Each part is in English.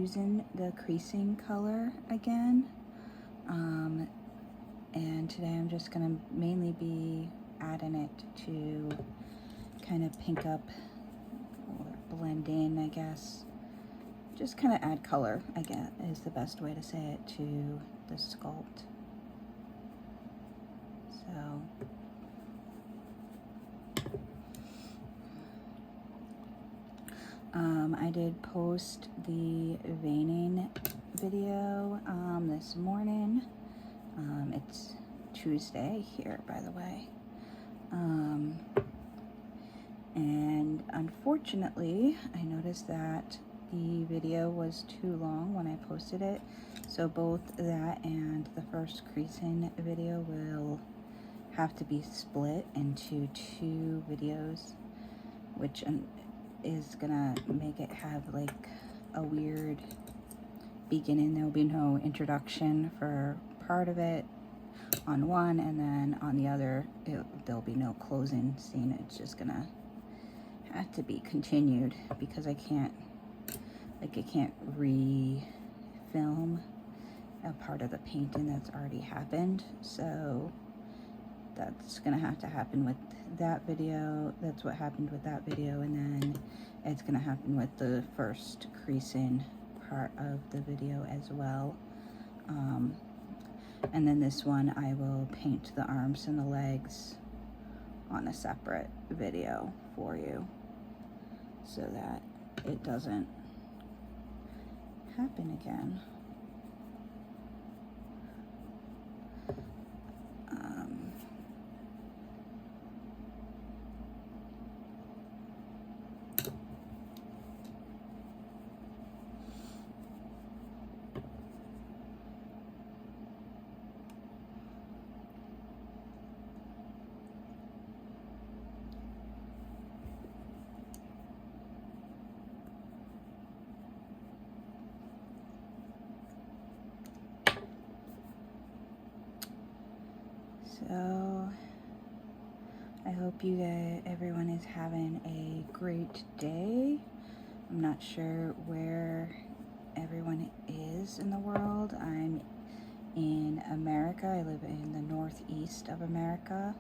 using the creasing color again. And today I'm just gonna mainly be adding it to kind of pink up or blend in, I guess. Just kind of add color, I guess, is the best way to say it, to the sculpt. So I did post the veining video this morning. It's Tuesday here, by the way. And unfortunately, I noticed that the video was too long when I posted it. So both that and the first creasing video will have to be split into 2 videos, which is gonna make it have like a weird beginning. There will be no introduction for part of it on one, and then on the other there'll be no closing scene. It's just gonna have to be continued because I can't re-film a part of the painting that's already happened. So that's gonna have to happen with that video. That's what happened with that video, and then it's gonna happen with the first creasing part of the video as well. And then this one I will paint the arms and the legs on a separate video for you so that it doesn't happen again. So I hope everyone is having a great day. I'm not sure where everyone is in the world. I'm in America. I live in the northeast of America,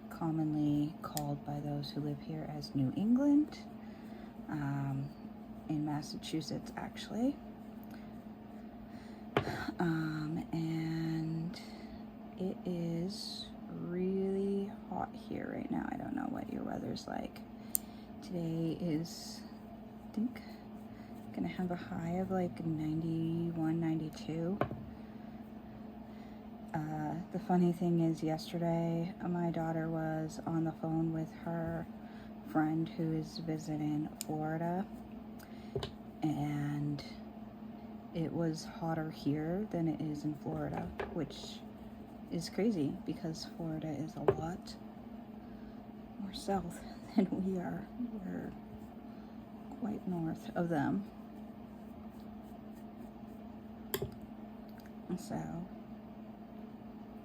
commonly called by those who live here as New England, in Massachusetts actually. And it is really hot here right now. I don't know what your weather's like. Today is, I think, gonna have a high of like 91, 92. The funny thing is, yesterday my daughter was on the phone with her friend who is visiting Florida, and it was hotter here than it is in Florida, which is crazy because Florida is a lot more south than we are. We're quite north of them. And so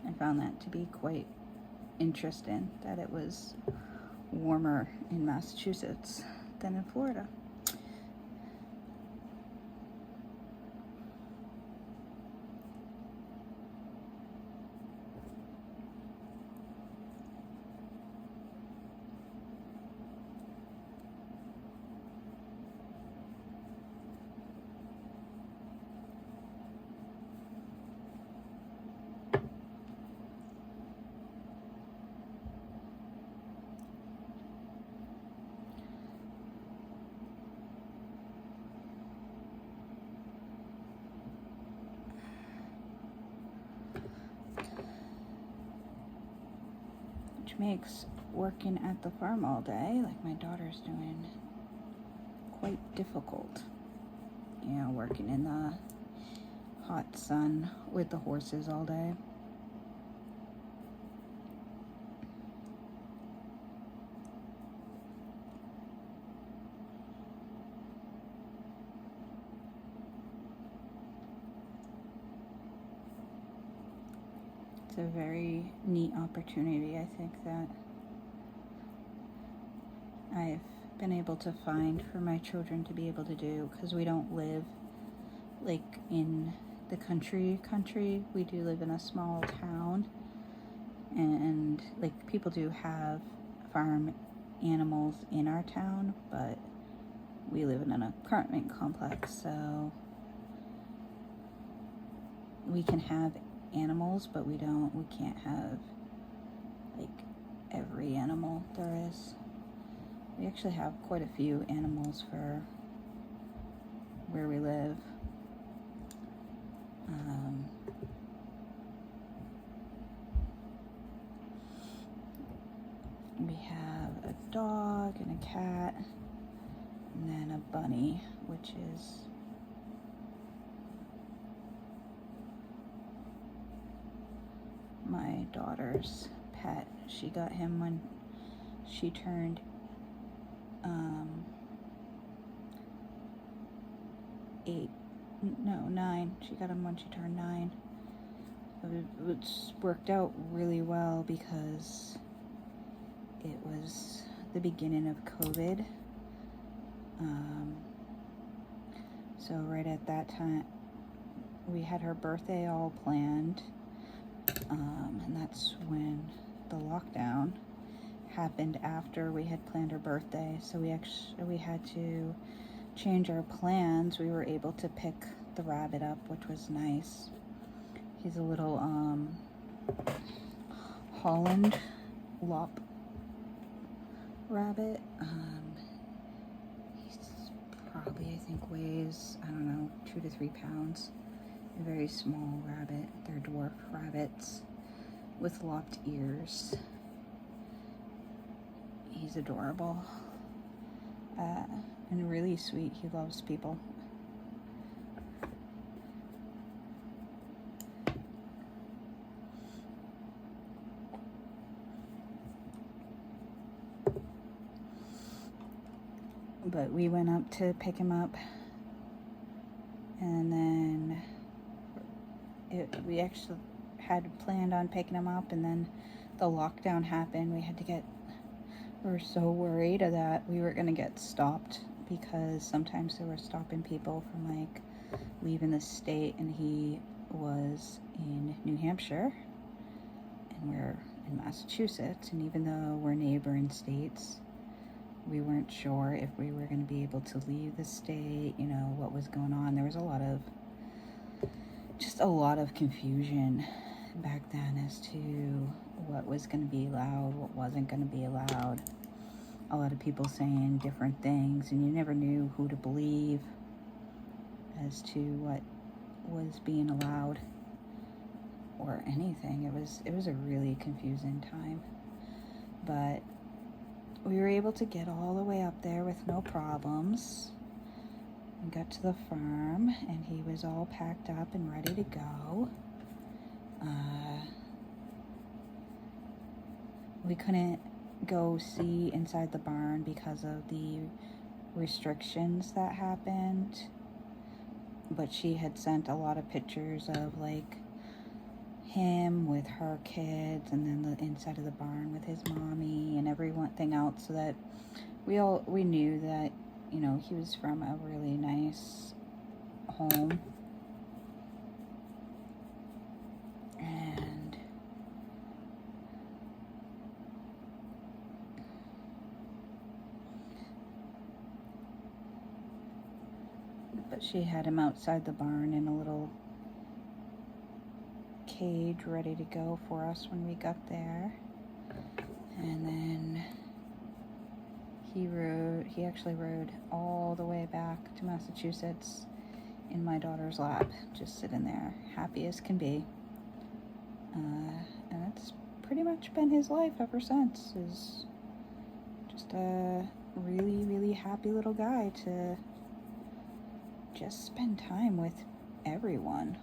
I found that to be quite interesting, that it was warmer in Massachusetts than in Florida. Makes working at the farm all day, like my daughter's doing, quite difficult. You know, working in the hot sun with the horses all day. It's a very neat opportunity. I think that I've been able to find for my children to be able to do, because we don't live like in the country. We do live in a small town, and like people do have farm animals in our town, but we live in an apartment complex, so we can have animals, but we can't have like every animal there is. We actually have quite a few animals for where we live. We have a dog and a cat, and then a bunny, which is my daughter's pet. She got him when she turned 9. She got him when she turned 9. It's worked out really well because it was the beginning of COVID. So right at that time, we had her birthday all planned, and that's when the lockdown happened after we had planned her birthday. So we had to change our plans. We were able to pick the rabbit up, which was nice. He's a little Holland Lop rabbit. He's probably, I think, weighs, I don't know, 2 to 3 pounds. A very small rabbit. They're dwarf rabbits with lopped ears. He's adorable and really sweet. He loves people. But we went up to pick him up, and then we actually had planned on picking him up, and then the lockdown happened. We were so worried that we were gonna get stopped, because sometimes they were stopping people from like leaving the state, and he was in New Hampshire and we're in Massachusetts, and even though we're neighboring states, we weren't sure if we were going to be able to leave the state, what was going on. There was a lot of confusion back then as to what was going to be allowed, what wasn't going to be allowed. A lot of people saying different things, and you never knew who to believe as to what was being allowed or anything. It was a really confusing time, but we were able to get all the way up there with no problems. We got to the farm, and he was all packed up and ready to go. We couldn't go see inside the barn because of the restrictions that happened, but she had sent a lot of pictures of like him with her kids, and then the inside of the barn with his mommy and everything else, so that we knew that he was from a really nice home. But she had him outside the barn in a little cage ready to go for us when we got there. And then he actually rode all the way back to Massachusetts in my daughter's lap, just sitting there, happy as can be. And that's pretty much been his life ever since, is just a really, really happy little guy to just spend time with everyone.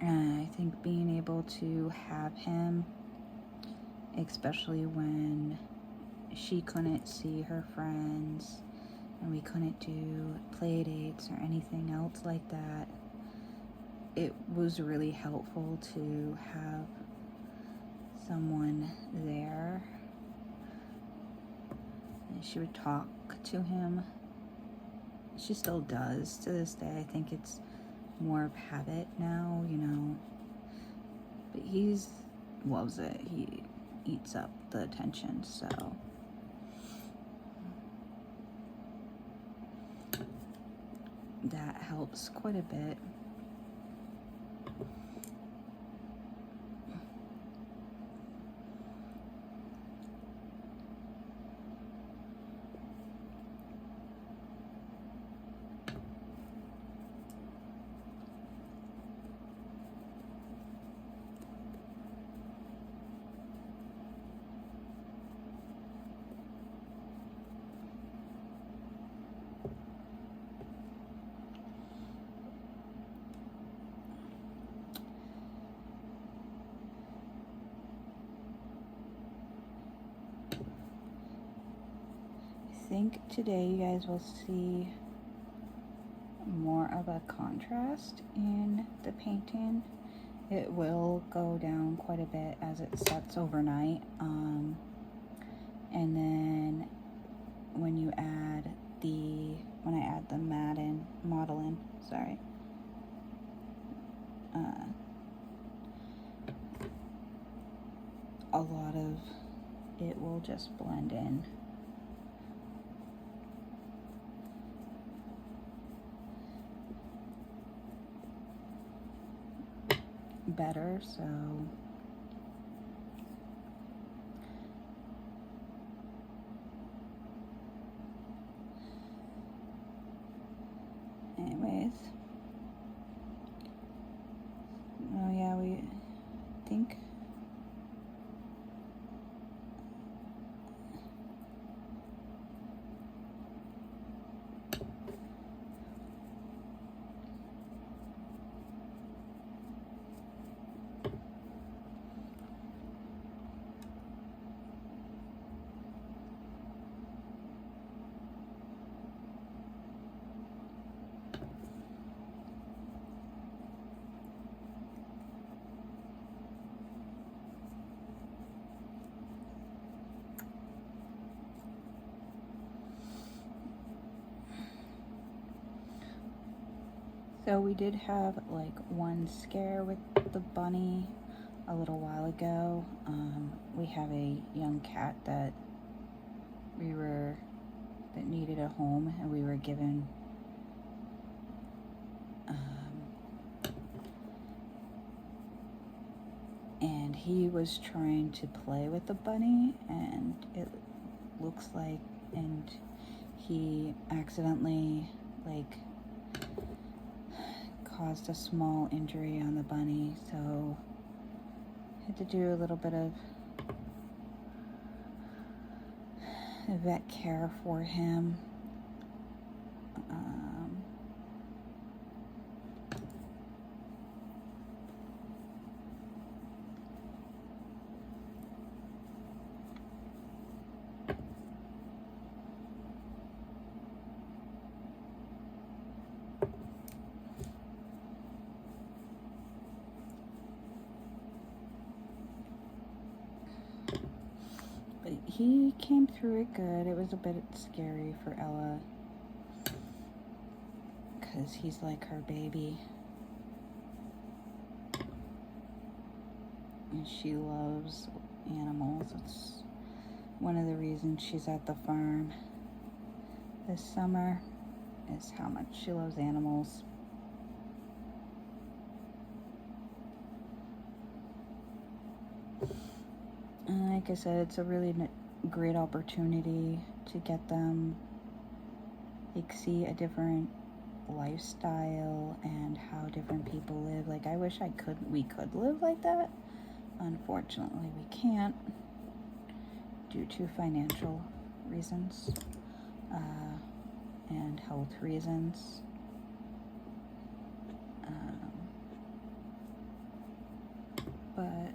I think being able to have him, especially when she couldn't see her friends and we couldn't do play dates or anything else like that, it was really helpful to have someone there. And she would talk to him. She still does to this day. I think it's more of habit now, you know. But he's loves it. He eats up the attention, so that helps quite a bit. I think today you guys will see more of a contrast in the painting. It will go down quite a bit as it sets overnight, and then when you add when I add the modeling, sorry, a lot of it will just blend in. Better, so anyways, oh yeah, we think so we did have like one scare with the bunny a little while ago. We have a young cat that needed a home, and we were given and he was trying to play with the bunny, and it looks like, and he accidentally like caused a small injury on the bunny, so I had to do a little bit of vet care for him. But he came through it good. It was a bit scary for Ella because he's like her baby. And she loves animals. It's one of the reasons she's at the farm this summer, is how much she loves animals. And like I said, it's a really great opportunity to get them like see a different lifestyle and how different people live. Like I wish we could live like that. Unfortunately, we can't due to financial reasons and health reasons. But